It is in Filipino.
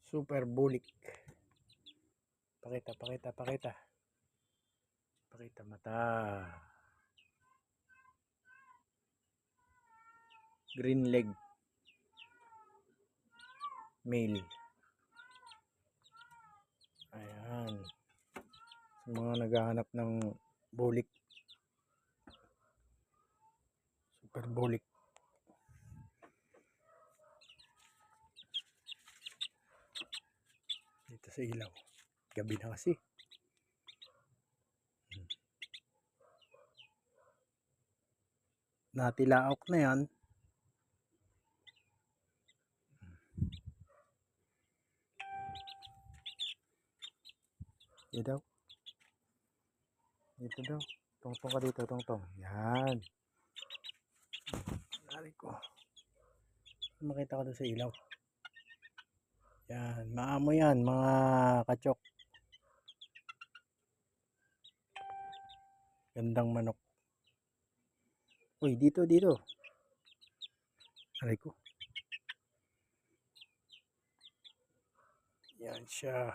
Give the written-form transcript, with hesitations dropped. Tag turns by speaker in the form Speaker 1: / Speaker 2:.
Speaker 1: Super bulik. Pakita, pakita, pakita. Pakita mata. Green leg. Male. Ayan. Sa mga naghahanap ng bulik. Super bulik. Dito sa ilaw. Gabi na kasi. Natilaok na yan. Dito daw. Dito daw. Tungtong ka dito, tungtong. Yan. Lari ko. Makita ko doon sa ilaw. Yan. Maamo yan, mga kachok. Gandang manok. Uy, dito, dito. Lari ko. Yan siya.